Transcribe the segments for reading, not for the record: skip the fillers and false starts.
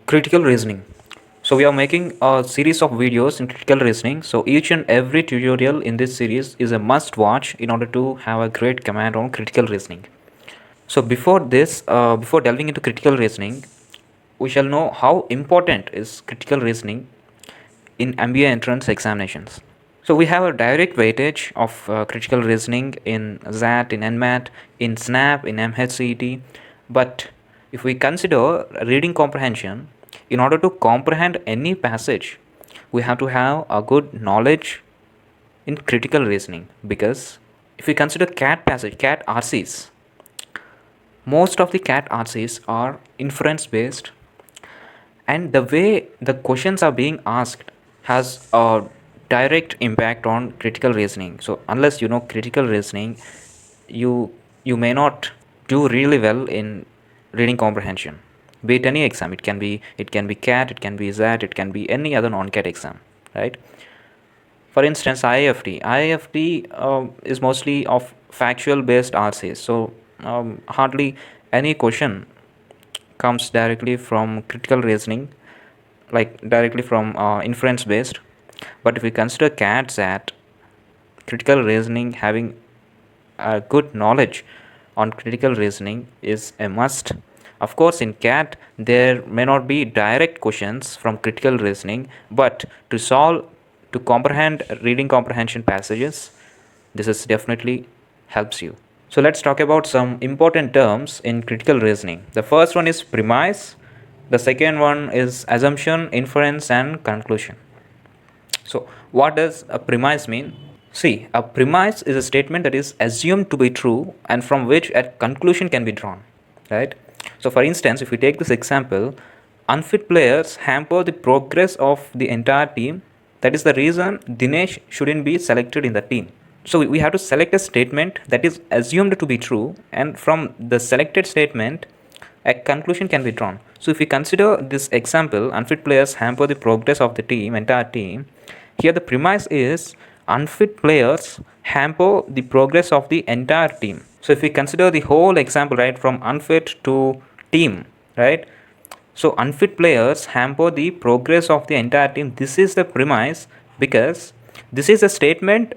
Critical reasoning. So we are making a series of videos in critical reasoning. So each and every tutorial in this series is a must watch in order to have a great command on critical reasoning. So before delving into critical reasoning, we shall know how important is critical reasoning in MBA entrance examinations. So we have a direct weightage of critical reasoning in ZAT, in NMAT, in SNAP, in MHCET. But if we consider reading comprehension, in order to comprehend any passage, we have to have a good knowledge in critical reasoning. Because if we consider CAT passage, CAT RCs, most of the CAT RCs are inference based, and the way the questions are being asked has a direct impact on critical reasoning. So unless you know critical reasoning, you may not do really well in reading comprehension, be it any exam. It can be CAT, it can be ZAT, it can be any other non-CAT exam, right? For instance, IIFT is mostly of factual based RCs, so hardly any question comes directly from critical reasoning, like directly from inference based. But if we consider CAT SAT, critical reasoning, having a good knowledge on critical reasoning is a must. Of course, in CAT, there may not be direct questions from critical reasoning, but to comprehend reading comprehension passages, this is definitely helps you. So let's talk about some important terms in critical reasoning. The first one is premise, the second one is assumption, inference, and conclusion. So, what does a premise mean? See, a premise is a statement that is assumed to be true and from which a conclusion can be drawn, right? So, for instance, if we take this example, unfit players hamper the progress of the entire team. That is the reason Dinesh shouldn't be selected in the team. So we have to select a statement that is assumed to be true, and from the selected statement, a conclusion can be drawn. So if we consider this example, unfit players hamper the progress of the entire team. Here the premise is unfit players hamper the progress of the entire team. So if we consider the whole example, right, from unfit to team, right? So unfit players hamper the progress of the entire team. This is the premise because this is a statement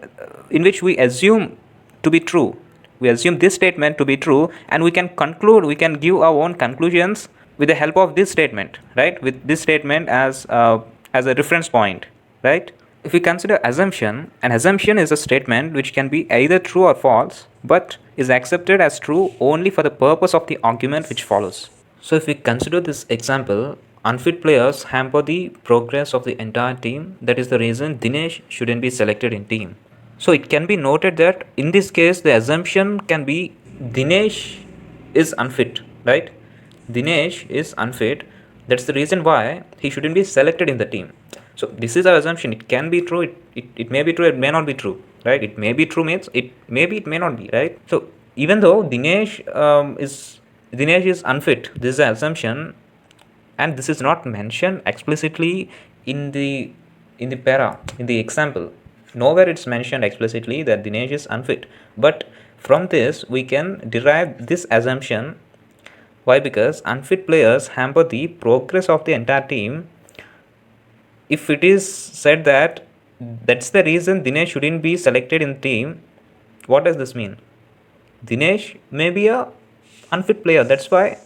in which we assume to be true. We assume this statement to be true, and we can conclude, we can give our own conclusions with the help of this statement, right? With this statement as a reference point, right? If we consider assumption, an assumption is a statement which can be either true or false, but is accepted as true only for the purpose of the argument which follows. So if we consider this example, unfit players hamper the progress of the entire team. That is the reason Dinesh shouldn't be selected in team. So it can be noted that in this case, the assumption can be Dinesh is unfit, right? Dinesh is unfit. That's the reason why he shouldn't be selected in the team. So this is our assumption. It can be true. It may be true. It may not be true, right? It may be true means it may not be, right? So even though Dinesh is unfit, this is an assumption, and this is not mentioned explicitly in the in the example. Nowhere it's mentioned explicitly that Dinesh is unfit, but from this we can derive this assumption. Why? Because unfit players hamper the progress of the entire team. If it is said that that's the reason Dinesh shouldn't be selected in the team, what does this mean? Dinesh may be a unfit player, that's why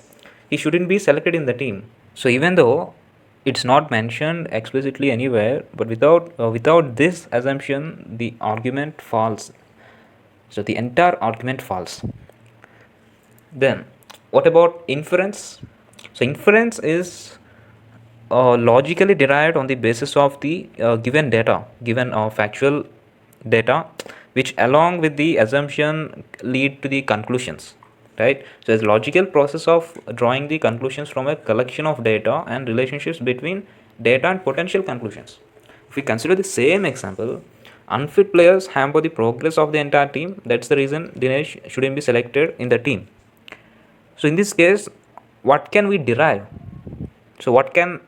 he shouldn't be selected in the team. So even though it's not mentioned explicitly anywhere, but without this assumption, the argument falls. So the entire argument falls. Then what about inference? So inference is logically derived on the basis of the given data, given factual data, which along with the assumption lead to the conclusions, right? So it's a logical process of drawing the conclusions from a collection of data and relationships between data and potential conclusions. If we consider the same example, unfit players hamper the progress of the entire team. That's the reason Dinesh shouldn't be selected in the team. So in this case, what can we derive? So what can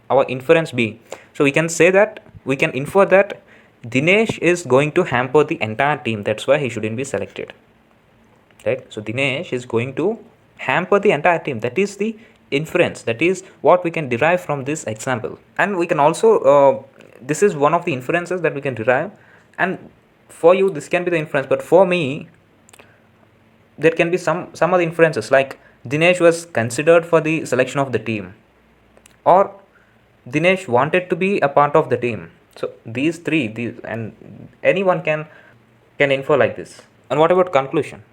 our inference be? So we can say that we can infer that Dinesh is going to hamper the entire team. That's why he shouldn't be selected. Right? So Dinesh is going to hamper the entire team. That is the inference, that is what we can derive from this example. And we can also this is one of the inferences that we can derive, and for you this can be the inference, but for me there can be some other inferences, like Dinesh was considered for the selection of the team, or Dinesh wanted to be a part of the team. So these three, and anyone can infer like this. And what about conclusion?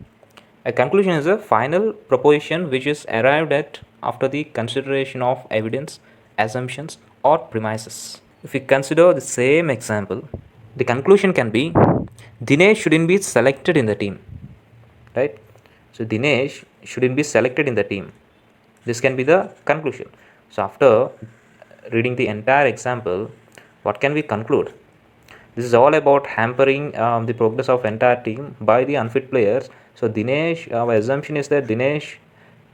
A conclusion is a final proposition which is arrived at after the consideration of evidence, assumptions, or premises. If we consider the same example, the conclusion can be Dinesh shouldn't be selected in the team, right? So Dinesh shouldn't be selected in the team. This can be the conclusion. So after reading the entire example, what can we conclude? This is all about hampering the progress of entire team by the unfit players. So Dinesh, our assumption is that Dinesh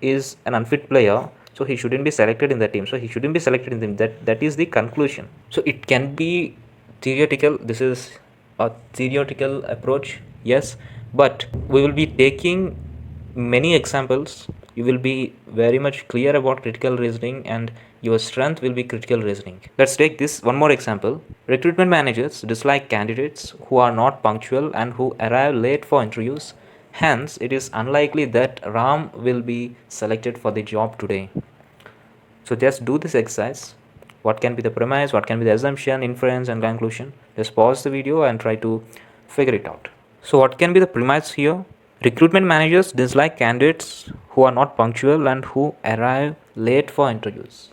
is an unfit player, so he shouldn't be selected in the team. So he shouldn't be selected in the team. That is the conclusion. So it can be theoretical. This is a theoretical approach, yes, but we will be taking many examples. You will be very much clear about critical reasoning, and your strength will be critical reasoning. Let's take this one more example. Recruitment managers dislike candidates who are not punctual and who arrive late for interviews. Hence, it is unlikely that Ram will be selected for the job today. So just do this exercise. What can be the premise, what can be the assumption, inference, and conclusion? Just pause the video and try to figure it out. So what can be the premise here? Recruitment managers dislike candidates who are not punctual and who arrive late for interviews,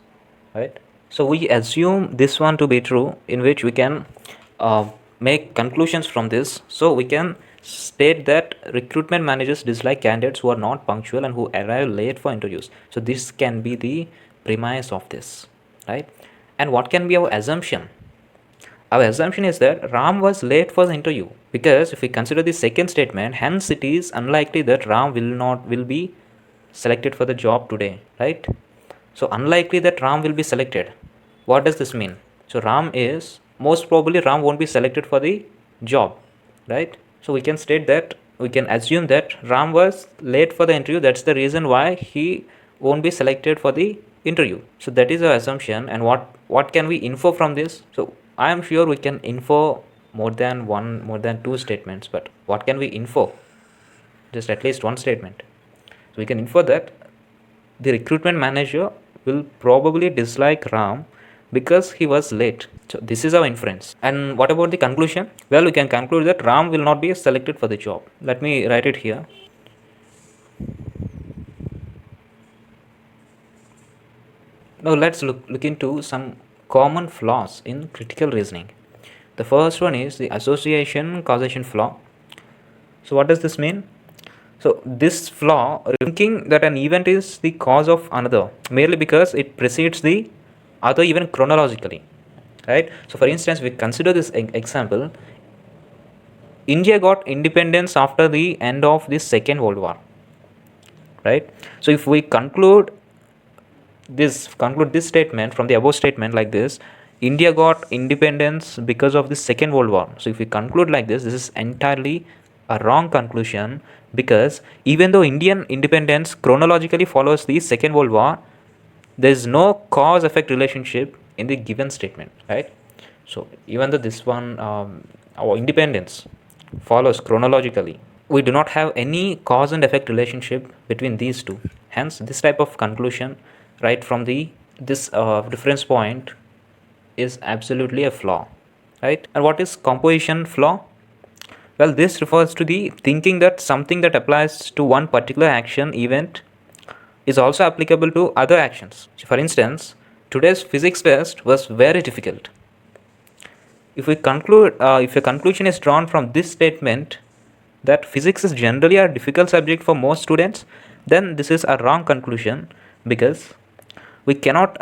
right? So we assume this one to be true, in which we can make conclusions from this. So we can state that recruitment managers dislike candidates who are not punctual and who arrive late for interviews. So this can be the premise of this, right? And what can be our assumption? Our assumption is that Ram was late for the interview, because if we consider the second statement, hence it is unlikely that Ram will be selected for the job today, right? So unlikely that Ram will be selected. What does this mean? So Ram is most probably Ram won't be selected for the job, right? So we can state that, we can assume that Ram was late for the interview. That's the reason why he won't be selected for the interview. So that is our assumption. And what can we infer from this? So I am sure we can infer more than two statements, but what can we infer? Just at least one statement. So we can infer that the recruitment manager will probably dislike Ram because he was late. So this is our inference. And what about the conclusion? Well, we can conclude that Ram will not be selected for the job. Let me write it here. Now let's look into some common flaws in critical reasoning. The first one is the association causation flaw. So what does this mean? So this flaw, thinking that an event is the cause of another merely because it precedes the other event chronologically, right? So for instance, we consider this example. India got independence after the end of the Second World War, right? So if we conclude this statement from the above statement like this, India got independence because of the Second World War. So if we conclude like this is entirely a wrong conclusion, because even though Indian independence chronologically follows the Second World War, there is no cause effect relationship in the given statement, right? So even though this one our independence follows chronologically, we do not have any cause and effect relationship between these two. Hence this type of conclusion right from the this reference point is absolutely a flaw, right? And what is composition flaw? Well, this refers to the thinking that something that applies to one particular action event is also applicable to other actions. So for instance, today's physics test was very difficult. If we conclude, if a conclusion is drawn from this statement that physics is generally a difficult subject for most students, then this is a wrong conclusion, because we cannot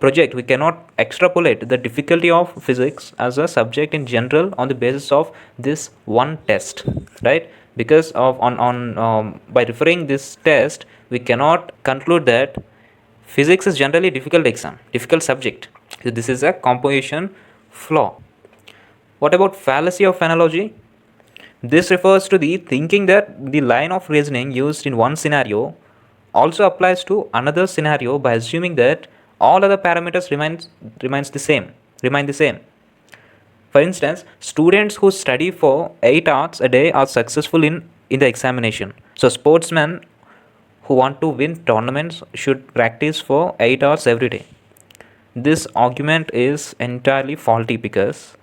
we cannot extrapolate the difficulty of physics as a subject in general on the basis of this one test, right? Because of by referring this test, we cannot conclude that physics is generally difficult subject. So this is a composition flaw. What about fallacy of analogy? This refers to the thinking that the line of reasoning used in one scenario also applies to another scenario by assuming that all other parameters remain the same. For instance, students who study for 8 hours a day are successful in the examination. So sportsmen who want to win tournaments should practice for 8 hours every day. This argument is entirely faulty because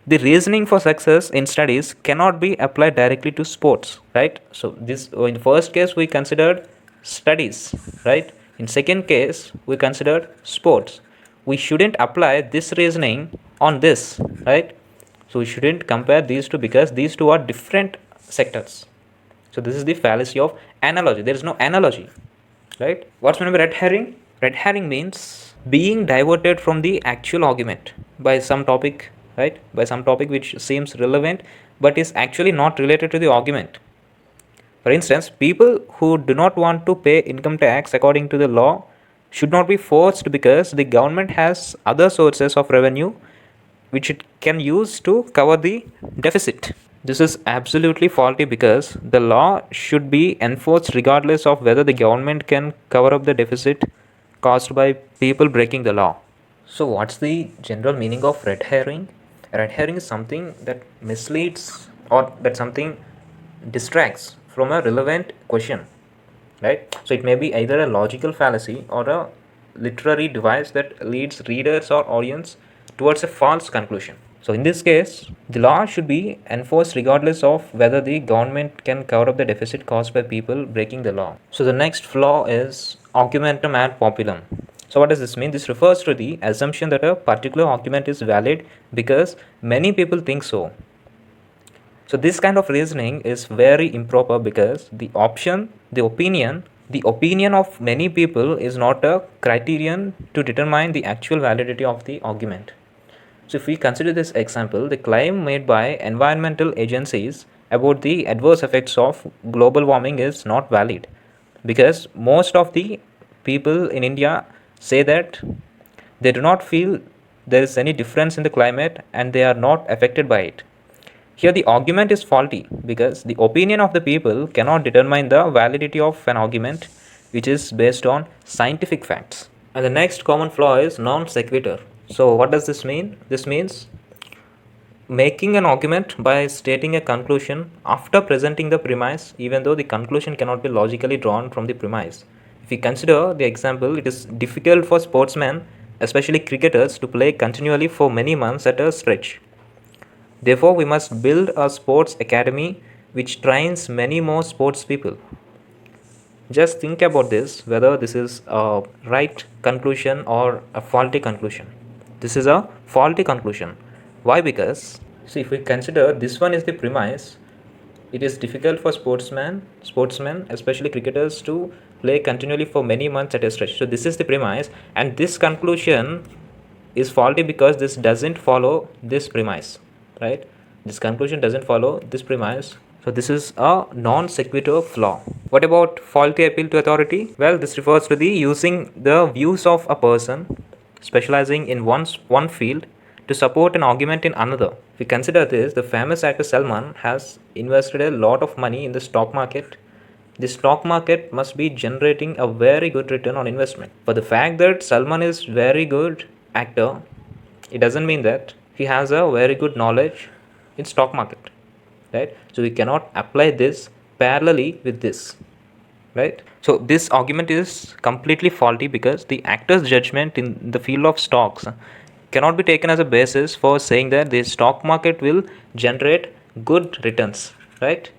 the reasoning for success in studies cannot be applied directly to sports, right? So this, in the first case we considered studies, right? In second case we considered sports. We shouldn't apply this reasoning on this, right? So we shouldn't compare these two because these two are different sectors. So this is the fallacy of analogy. There is no analogy, right? What's meant by red herring? Red herring means being diverted from the actual argument by some topic, right? By some topic which seems relevant but is actually not related to the argument. For instance, people who do not want to pay income tax according to the law should not be forced because the government has other sources of revenue which it can use to cover the deficit. This is absolutely faulty because the law should be enforced regardless of whether the government can cover up the deficit caused by people breaking the law. So, what's the general meaning of red herring? Red herring is something that misleads or that something distracts from a relevant question, right? So, it may be either a logical fallacy or a literary device that leads readers or audience towards a false conclusion. So in this case, the law should be enforced regardless of whether the government can cover up the deficit caused by people breaking the law. So the next flaw is argumentum ad populum. So what does this mean? This refers to the assumption that a particular argument is valid because many people think so. So this kind of reasoning is very improper because the opinion of many people is not a criterion to determine the actual validity of the argument. So if we consider this example, the claim made by environmental agencies about the adverse effects of global warming is not valid because most of the people in India say that they do not feel there is any difference in the climate and they are not affected by it. Here the argument is faulty because the opinion of the people cannot determine the validity of an argument which is based on scientific facts. And the next common flaw is non sequitur. So what does this mean? This means making an argument by stating a conclusion after presenting the premise even though the conclusion cannot be logically drawn from the premise. If we consider the example, it is difficult for sportsmen, especially cricketers, to play continually for many months at a stretch. Therefore, we must build a sports academy which trains many more sports people. Just think about this, whether this is a right conclusion or a faulty conclusion. This is a faulty conclusion. Why? Because, see, if we consider this one is the premise, it is difficult for sportsmen, especially cricketers, to play continually for many months at a stretch. So this is the premise, and this conclusion is faulty because this doesn't follow this premise, right? This conclusion doesn't follow this premise. So this is a non sequitur flaw. What about faulty appeal to authority? Well, this refers to the using the views of a person specializing in one field to support an argument in another. If we consider this, the famous actor Salman has invested a lot of money in the stock market. The stock market must be generating a very good return on investment. But the fact that Salman is very good actor, it doesn't mean that he has a very good knowledge in stock market, right? So we cannot apply this parallelly with this, right? So this argument is completely faulty because the actor's judgment in the field of stocks cannot be taken as a basis for saying that the stock market will generate good returns, right?